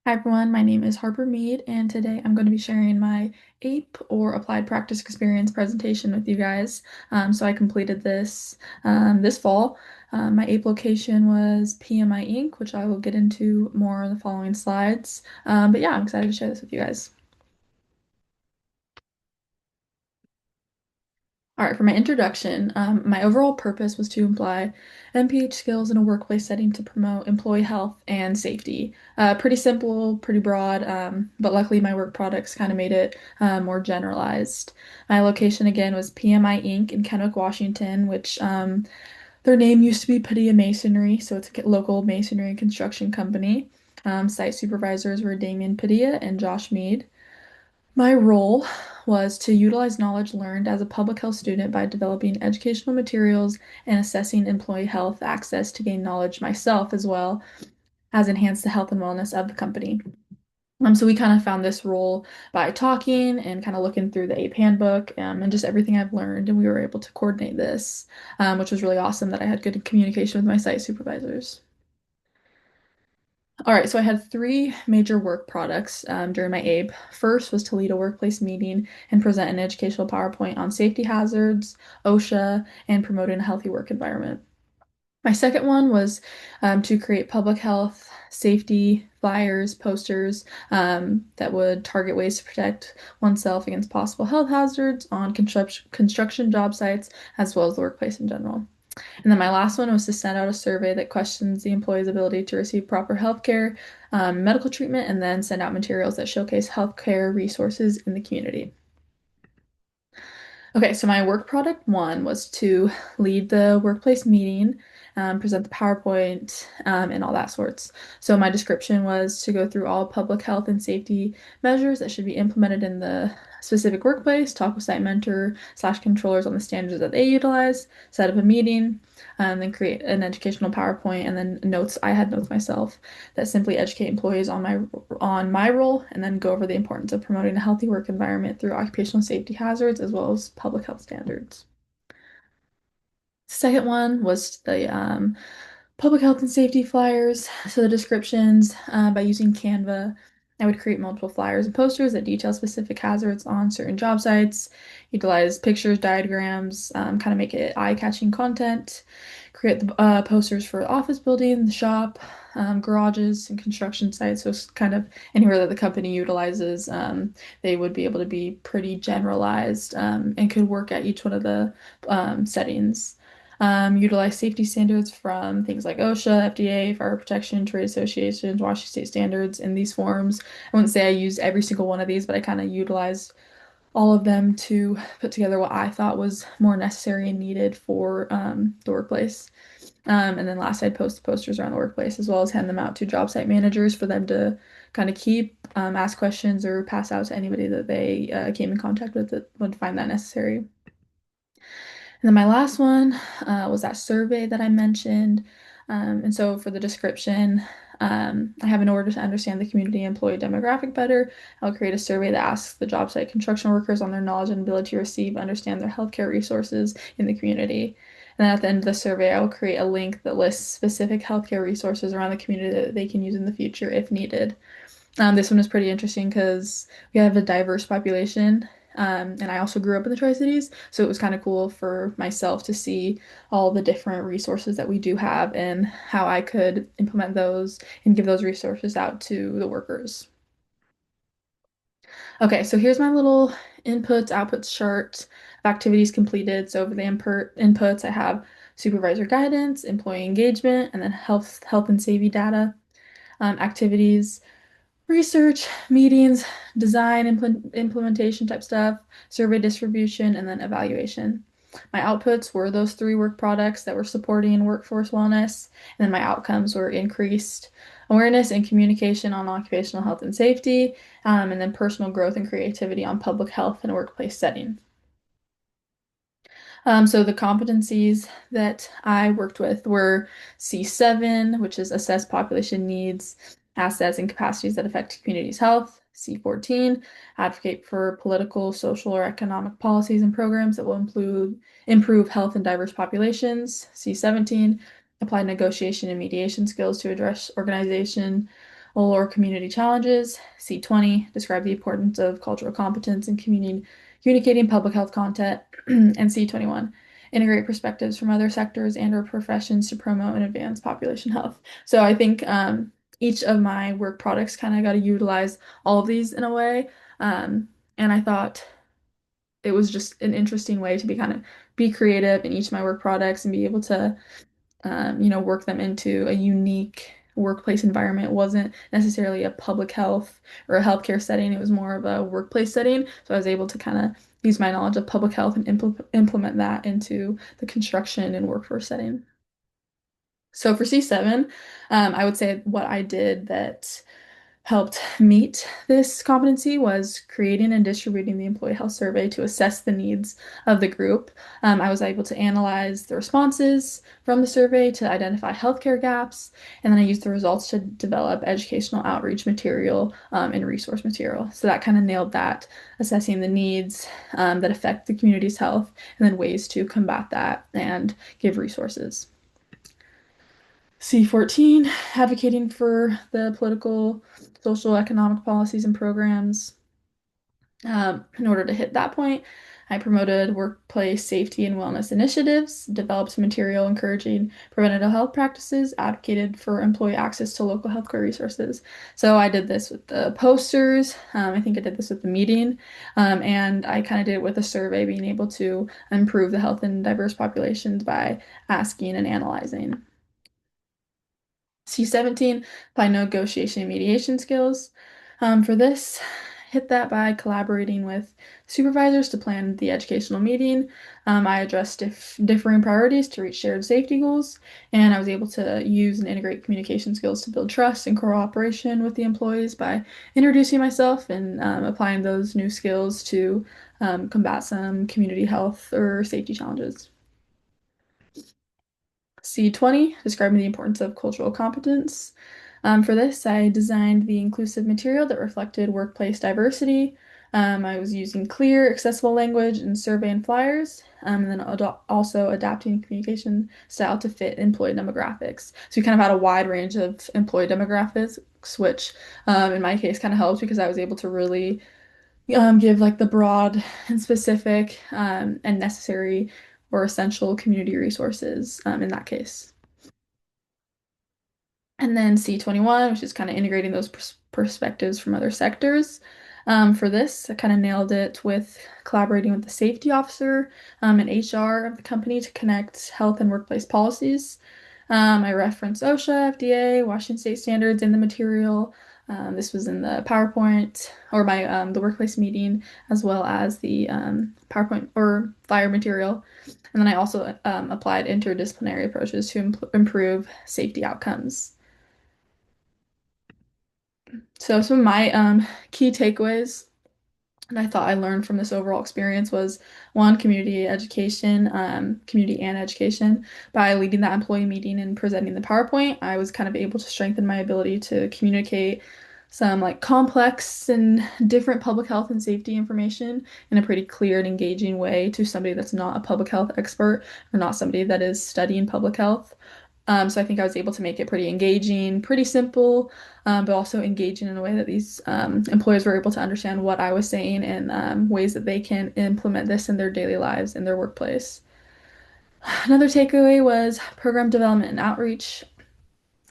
Hi everyone, my name is Harper Mead, and today I'm going to be sharing my APE or Applied Practice Experience presentation with you guys. So I completed this this fall. My APE location was PMI Inc., which I will get into more in the following slides. But yeah, I'm excited to share this with you guys. All right, for my introduction, my overall purpose was to apply MPH skills in a workplace setting to promote employee health and safety. Pretty simple, pretty broad, but luckily my work products kind of made it more generalized. My location again was PMI Inc. in Kennewick, Washington, which their name used to be Padilla Masonry, so it's a local masonry and construction company. Site supervisors were Damien Padilla and Josh Mead. My role was to utilize knowledge learned as a public health student by developing educational materials and assessing employee health access to gain knowledge myself as well as enhance the health and wellness of the company. So we kind of found this role by talking and kind of looking through the APE handbook and just everything I've learned, and we were able to coordinate this, which was really awesome that I had good communication with my site supervisors. All right, so I had three major work products during my APE. First was to lead a workplace meeting and present an educational PowerPoint on safety hazards, OSHA, and promoting a healthy work environment. My second one was to create public health safety flyers, posters that would target ways to protect oneself against possible health hazards on construction job sites as well as the workplace in general. And then my last one was to send out a survey that questions the employee's ability to receive proper healthcare, medical treatment, and then send out materials that showcase healthcare resources in the community. Okay, so my work product one was to lead the workplace meeting, present the PowerPoint, and all that sorts. So my description was to go through all public health and safety measures that should be implemented in the specific workplace, talk with site mentor slash controllers on the standards that they utilize, set up a meeting, then create an educational PowerPoint, and then notes. I had notes myself that simply educate employees on my role, and then go over the importance of promoting a healthy work environment through occupational safety hazards as well as public health standards. Second one was the public health and safety flyers. So the descriptions by using Canva, I would create multiple flyers and posters that detail specific hazards on certain job sites, utilize pictures, diagrams, kind of make it eye-catching content, create the posters for the office building, the shop, garages, and construction sites. So it's kind of anywhere that the company utilizes, they would be able to be pretty generalized and could work at each one of the settings. Utilize safety standards from things like OSHA, FDA, Fire Protection, Trade Associations, Washington State standards in these forms. I wouldn't say I used every single one of these, but I kind of utilized all of them to put together what I thought was more necessary and needed for the workplace. And then last, I'd post the posters around the workplace as well as hand them out to job site managers for them to kind of keep, ask questions, or pass out to anybody that they came in contact with that would find that necessary. And then my last one was that survey that I mentioned. And so for the description, I have in order to understand the community employee demographic better, I'll create a survey that asks the job site construction workers on their knowledge and ability to receive, understand their healthcare resources in the community. And then at the end of the survey, I will create a link that lists specific healthcare resources around the community that they can use in the future if needed. This one is pretty interesting because we have a diverse population. And I also grew up in the Tri-Cities, so it was kind of cool for myself to see all the different resources that we do have and how I could implement those and give those resources out to the workers. Okay, so here's my little inputs, outputs chart of activities completed. So over the inputs, I have supervisor guidance, employee engagement, and then health and safety data, activities. Research, meetings, design, implementation type stuff, survey distribution, and then evaluation. My outputs were those three work products that were supporting workforce wellness, and then my outcomes were increased awareness and communication on occupational health and safety, and then personal growth and creativity on public health in a workplace setting. So the competencies that I worked with were C7, which is assess population needs, assets, and capacities that affect communities' health. C14, advocate for political, social, or economic policies and programs that will improve health and diverse populations. C17, apply negotiation and mediation skills to address or community challenges. C20, describe the importance of cultural competence in communicating public health content. And C21, integrate perspectives from other sectors and or professions to promote and advance population health. So I think each of my work products kind of got to utilize all of these in a way. And I thought it was just an interesting way to be kind of be creative in each of my work products and be able to work them into a unique workplace environment. It wasn't necessarily a public health or a healthcare setting. It was more of a workplace setting. So I was able to kind of use my knowledge of public health and implement that into the construction and workforce setting. So for C7, I would say what I did that helped meet this competency was creating and distributing the employee health survey to assess the needs of the group. I was able to analyze the responses from the survey to identify healthcare gaps, and then I used the results to develop educational outreach material and resource material. So that kind of nailed that, assessing the needs that affect the community's health, and then ways to combat that and give resources. C14, advocating for the political, social, economic policies and programs. In order to hit that point, I promoted workplace safety and wellness initiatives, developed material encouraging preventative health practices, advocated for employee access to local healthcare resources. So I did this with the posters. I think I did this with the meeting, and I kind of did it with a survey, being able to improve the health in diverse populations by asking and analyzing. C17, by negotiation and mediation skills. For this, hit that by collaborating with supervisors to plan the educational meeting. I addressed differing priorities to reach shared safety goals, and I was able to use and integrate communication skills to build trust and cooperation with the employees by introducing myself and applying those new skills to combat some community health or safety challenges. C20, describing the importance of cultural competence. For this, I designed the inclusive material that reflected workplace diversity. I was using clear, accessible language in survey and flyers, and then also adapting communication style to fit employee demographics. So we kind of had a wide range of employee demographics, which in my case kind of helped because I was able to really give like the broad and specific and necessary or essential community resources in that case. And then C21, which is kind of integrating those perspectives from other sectors. For this, I kind of nailed it with collaborating with the safety officer and HR of the company to connect health and workplace policies. I referenced OSHA, FDA, Washington State standards in the material. This was in the PowerPoint or my the workplace meeting, as well as the PowerPoint or flyer material. And then I also applied interdisciplinary approaches to improve safety outcomes. So some of my key takeaways that I thought I learned from this overall experience was one, community and education. By leading that employee meeting and presenting the PowerPoint, I was kind of able to strengthen my ability to communicate some like complex and different public health and safety information in a pretty clear and engaging way to somebody that's not a public health expert or not somebody that is studying public health. So I think I was able to make it pretty engaging, pretty simple, but also engaging in a way that these employees were able to understand what I was saying and ways that they can implement this in their daily lives, in their workplace. Another takeaway was program development and outreach.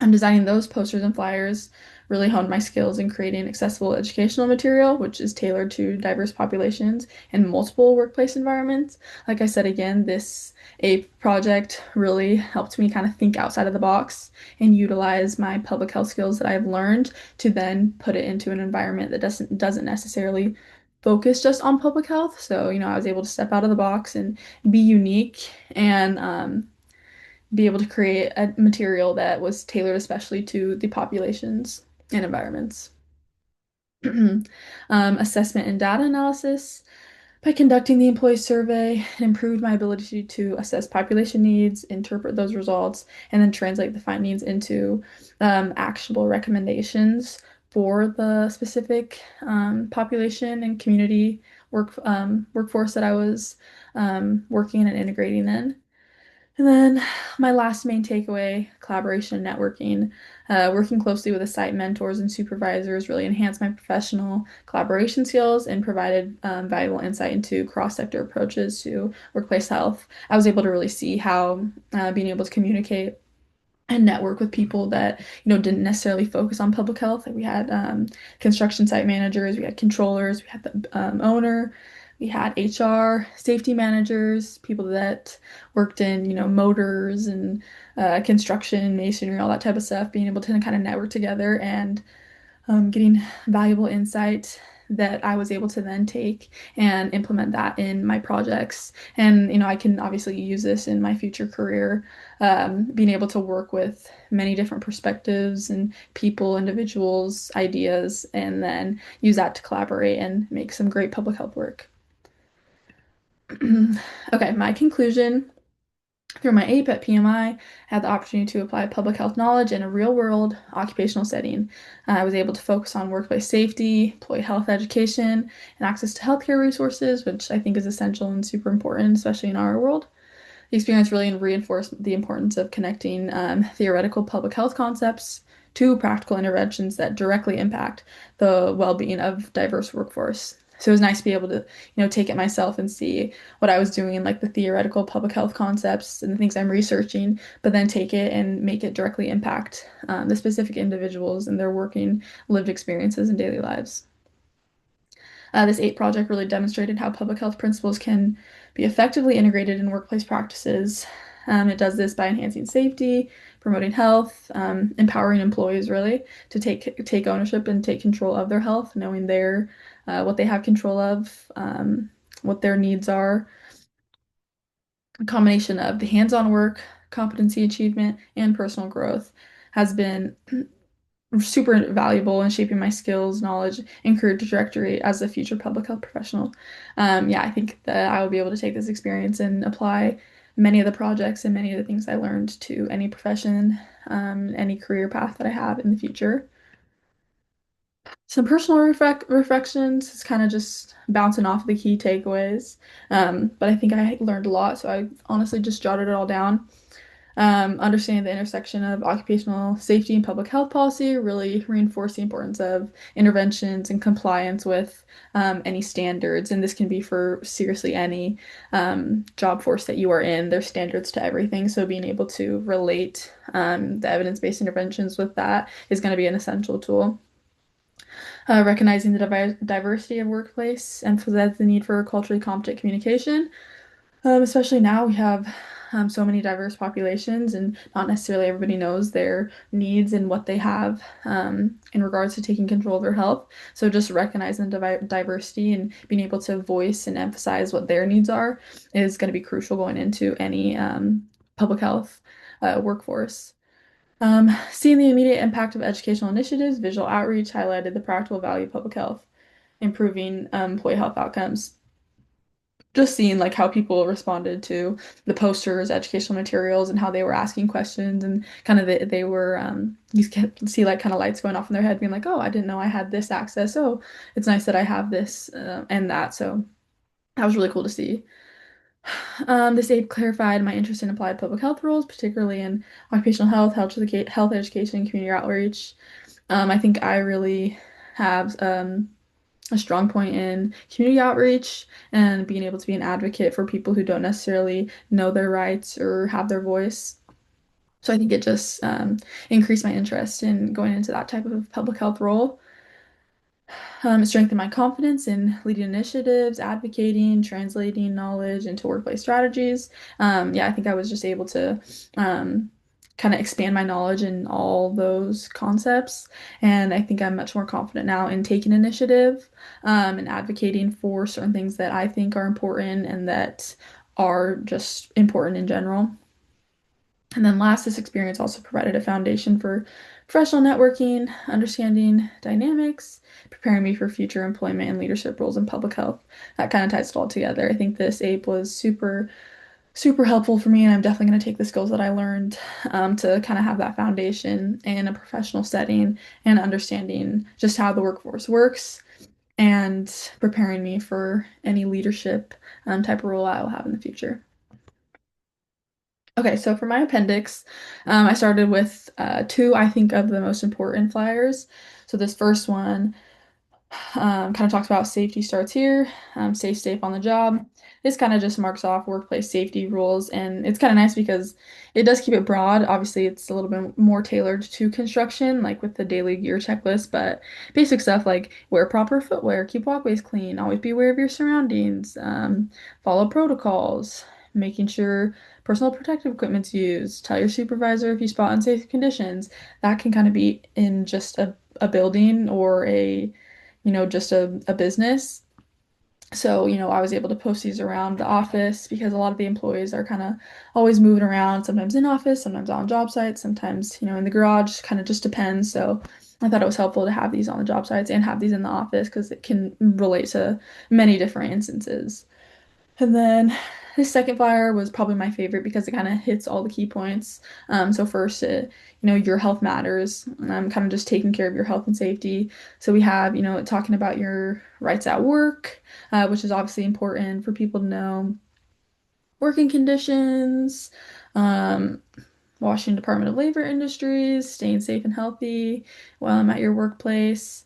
I'm designing those posters and flyers, really honed my skills in creating accessible educational material, which is tailored to diverse populations and multiple workplace environments. Like I said again, this APE project really helped me kind of think outside of the box and utilize my public health skills that I've learned to then put it into an environment that doesn't necessarily focus just on public health. So, I was able to step out of the box and be unique and be able to create a material that was tailored especially to the populations and environments. Assessment and data analysis. By conducting the employee survey, it improved my ability to assess population needs, interpret those results, and then translate the findings into actionable recommendations for the specific population and community workforce that I was working and integrating in. And then my last main takeaway, collaboration and networking. Working closely with the site mentors and supervisors really enhanced my professional collaboration skills and provided valuable insight into cross-sector approaches to workplace health. I was able to really see how being able to communicate and network with people that didn't necessarily focus on public health. Like we had construction site managers, we had controllers, we had the owner, we had HR, safety managers, people that worked in motors and construction, masonry, all that type of stuff. Being able to kind of network together and getting valuable insight that I was able to then take and implement that in my projects. And, I can obviously use this in my future career, being able to work with many different perspectives and people, individuals, ideas, and then use that to collaborate and make some great public health work. Okay, my conclusion. Through my APE at PMI, I had the opportunity to apply public health knowledge in a real-world occupational setting. I was able to focus on workplace safety, employee health education, and access to healthcare resources, which I think is essential and super important, especially in our world. The experience really reinforced the importance of connecting theoretical public health concepts to practical interventions that directly impact the well-being of diverse workforce. So it was nice to be able to, take it myself and see what I was doing in like the theoretical public health concepts and the things I'm researching, but then take it and make it directly impact the specific individuals and their working lived experiences and daily lives. This APE project really demonstrated how public health principles can be effectively integrated in workplace practices. It does this by enhancing safety, promoting health, empowering employees really to take ownership and take control of their health, knowing what they have control of, what their needs are. A combination of the hands-on work, competency achievement, and personal growth has been super valuable in shaping my skills, knowledge, and career trajectory as a future public health professional. Yeah, I think that I will be able to take this experience and apply many of the projects and many of the things I learned to any profession, any career path that I have in the future. Some personal reflections is kind of just bouncing off the key takeaways. But I think I learned a lot, so I honestly just jotted it all down. Understanding the intersection of occupational safety and public health policy really reinforced the importance of interventions and compliance with any standards. And this can be for seriously any job force that you are in. There's standards to everything. So being able to relate the evidence-based interventions with that is going to be an essential tool. Recognizing the diversity of workplace, emphasize the need for culturally competent communication. Especially now, we have so many diverse populations, and not necessarily everybody knows their needs and what they have in regards to taking control of their health. So, just recognizing diversity and being able to voice and emphasize what their needs are is going to be crucial going into any public health workforce. Seeing the immediate impact of educational initiatives, visual outreach highlighted the practical value of public health, improving employee health outcomes. Just seeing like how people responded to the posters, educational materials, and how they were asking questions and kind of they were you can see like kind of lights going off in their head, being like, "Oh, I didn't know I had this access. Oh, it's nice that I have this and that." So that was really cool to see. This aid clarified my interest in applied public health roles, particularly in occupational health, health education, and community outreach. I think I really have a strong point in community outreach and being able to be an advocate for people who don't necessarily know their rights or have their voice. So I think it just increased my interest in going into that type of public health role. It strengthened my confidence in leading initiatives, advocating, translating knowledge into workplace strategies. Yeah, I think I was just able to kind of expand my knowledge in all those concepts. And I think I'm much more confident now in taking initiative and advocating for certain things that I think are important and that are just important in general. And then last, this experience also provided a foundation for professional networking, understanding dynamics, preparing me for future employment and leadership roles in public health. That kind of ties it all together. I think this APE was super helpful for me, and I'm definitely going to take the skills that I learned to kind of have that foundation in a professional setting and understanding just how the workforce works and preparing me for any leadership type of role I will have in the future. Okay, so for my appendix, I started with two, I think, of the most important flyers. So this first one kind of talks about safety starts here, stay safe on the job. This kind of just marks off workplace safety rules, and it's kind of nice because it does keep it broad. Obviously, it's a little bit more tailored to construction, like with the daily gear checklist, but basic stuff like wear proper footwear, keep walkways clean, always be aware of your surroundings, follow protocols, making sure personal protective equipment's used, tell your supervisor if you spot unsafe conditions. That can kind of be in just a building or just a business. So, I was able to post these around the office because a lot of the employees are kind of always moving around, sometimes in office, sometimes on job sites, sometimes, in the garage, kind of just depends. So I thought it was helpful to have these on the job sites and have these in the office because it can relate to many different instances. And then his second flyer was probably my favorite because it kind of hits all the key points. So first, your health matters. Kind of just taking care of your health and safety. So we have, talking about your rights at work, which is obviously important for people to know. Working conditions, um, Washington Department of Labor Industries, staying safe and healthy while I'm at your workplace.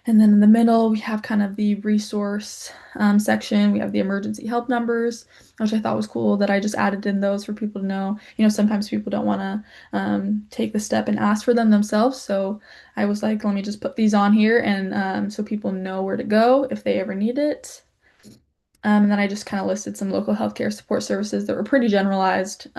And then in the middle, we have kind of the resource section. We have the emergency help numbers, which I thought was cool that I just added in those for people to know. Sometimes people don't want to take the step and ask for them themselves. So I was like, let me just put these on here and so people know where to go if they ever need it. And then I just kind of listed some local healthcare support services that were pretty generalized.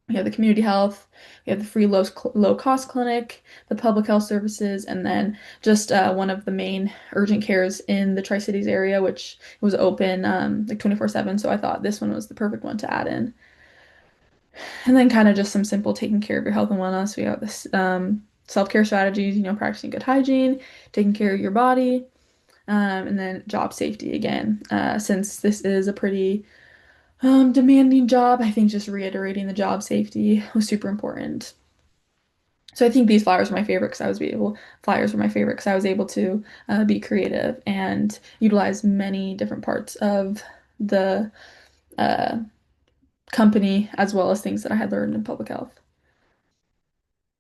We have the community health, we have the free low cost clinic, the public health services, and then just one of the main urgent cares in the Tri-Cities area, which was open like 24/7. So I thought this one was the perfect one to add in. And then kind of just some simple taking care of your health and wellness. We have this self-care strategies, practicing good hygiene, taking care of your body, and then job safety again. Since this is a pretty demanding job, I think just reiterating the job safety was super important. So I think these flyers were my favorite because I was able to be creative and utilize many different parts of the uh, company as well as things that I had learned in public health.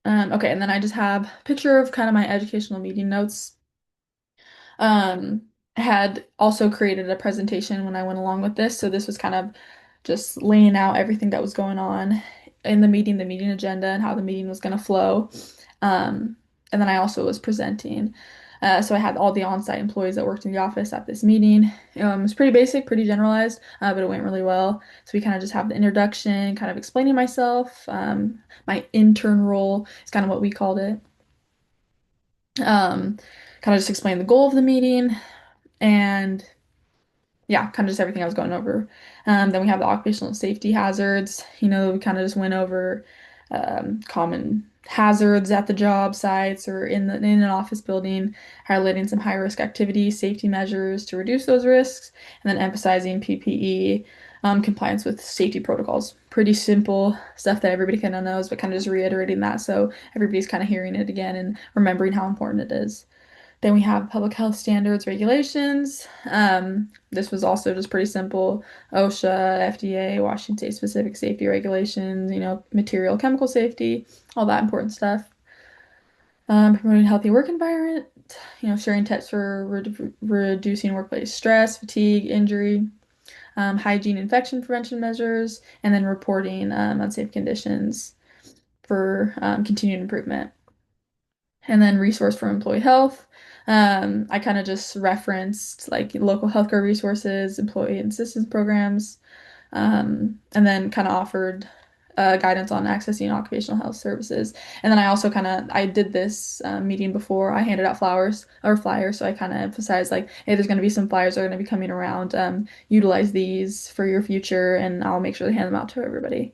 Okay, and then I just have a picture of kind of my educational meeting notes. Um, I had also created a presentation when I went along with this, so this was kind of just laying out everything that was going on in the meeting agenda, and how the meeting was going to flow. Um, and then I also was presenting. So I had all the on-site employees that worked in the office at this meeting. It was pretty basic, pretty generalized, but it went really well. So we kind of just have the introduction, kind of explaining myself. My intern role is kind of what we called it. Um, Kind of just explain the goal of the meeting and yeah, kind of just everything I was going over. Then we have the occupational safety hazards. We kind of just went over common hazards at the job sites or in an office building, highlighting some high risk activities, safety measures to reduce those risks, and then emphasizing PPE compliance with safety protocols. Pretty simple stuff that everybody kind of knows, but kind of just reiterating that so everybody's kind of hearing it again and remembering how important it is. Then we have public health standards regulations. This was also just pretty simple. OSHA, FDA, Washington State specific safety regulations, material chemical safety, all that important stuff. Promoting a healthy work environment, sharing tips for reducing workplace stress, fatigue, injury, hygiene, infection prevention measures, and then reporting unsafe conditions for continued improvement. And then resource for employee health. I kind of just referenced like local healthcare resources, employee assistance programs, and then kind of offered guidance on accessing occupational health services. And then I also I did this meeting before I handed out flowers or flyers, so I kind of emphasized like, hey, there's going to be some flyers that are going to be coming around. Utilize these for your future, and I'll make sure to hand them out to everybody.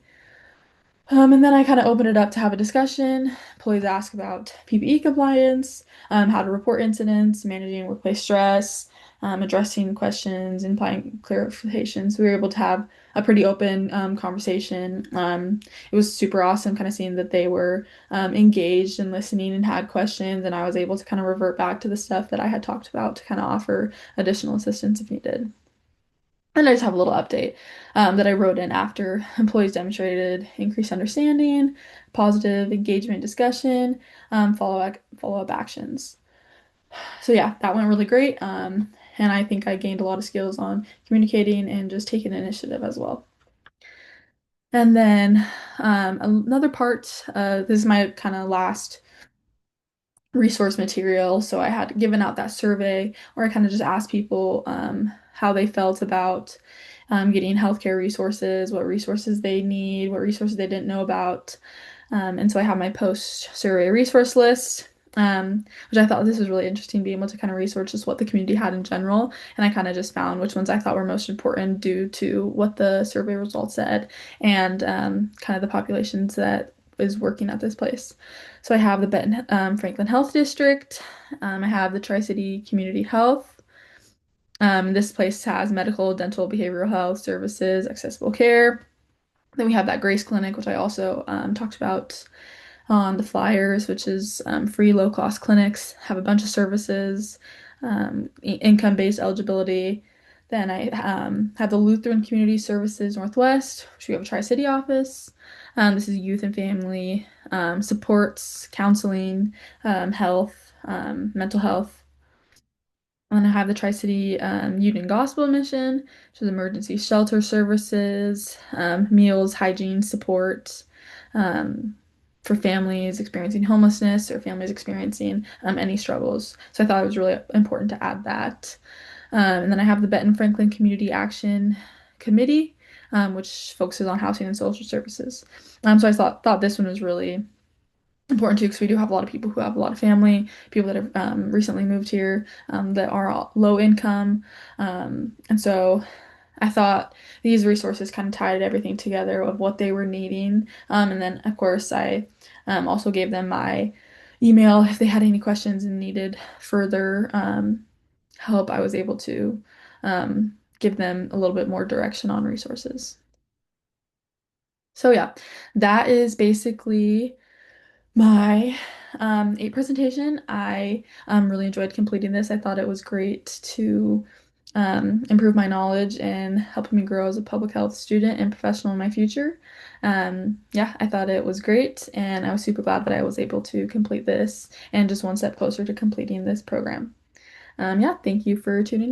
And then I kind of open it up to have a discussion. Employees ask about PPE compliance, how to report incidents, managing workplace stress, addressing questions, and applying clarifications. We were able to have a pretty open conversation. It was super awesome kind of seeing that they were engaged and listening and had questions, and I was able to kind of revert back to the stuff that I had talked about to kind of offer additional assistance if needed. And I just have a little update that I wrote in after employees demonstrated increased understanding, positive engagement discussion, follow-up actions. So yeah, that went really great. And I think I gained a lot of skills on communicating and just taking initiative as well. And then another part, this is my kind of last resource material. So I had given out that survey where I kind of just asked people how they felt about getting healthcare resources, what resources they need, what resources they didn't know about. And so I have my post-survey resource list, which I thought this was really interesting, being able to kind of research just what the community had in general. And I kind of just found which ones I thought were most important due to what the survey results said and kind of the populations that is working at this place. So I have the Benton Franklin Health District. I have the Tri-City Community Health. This place has medical, dental, behavioral health services, accessible care. Then we have that Grace Clinic, which I also talked about on the flyers, which is free low-cost clinics, have a bunch of services, income-based eligibility. Then I have the Lutheran Community Services Northwest, which we have a Tri-City office. This is youth and family supports, counseling, health, mental health. And I have the Tri-City Union Gospel Mission, which is emergency shelter services, meals, hygiene support for families experiencing homelessness or families experiencing any struggles. So I thought it was really important to add that. And then I have the Benton Franklin Community Action Committee, which focuses on housing and social services. So I thought this one was really important too because we do have a lot of people who have a lot of family, people that have recently moved here that are all low income. And so I thought these resources kind of tied everything together of what they were needing. And then, of course, I also gave them my email if they had any questions and needed further help. I was able to give them a little bit more direction on resources. So, yeah, that is basically my APE presentation. I really enjoyed completing this. I thought it was great to improve my knowledge and help me grow as a public health student and professional in my future. Yeah, I thought it was great, and I was super glad that I was able to complete this and just one step closer to completing this program. Yeah, thank you for tuning in.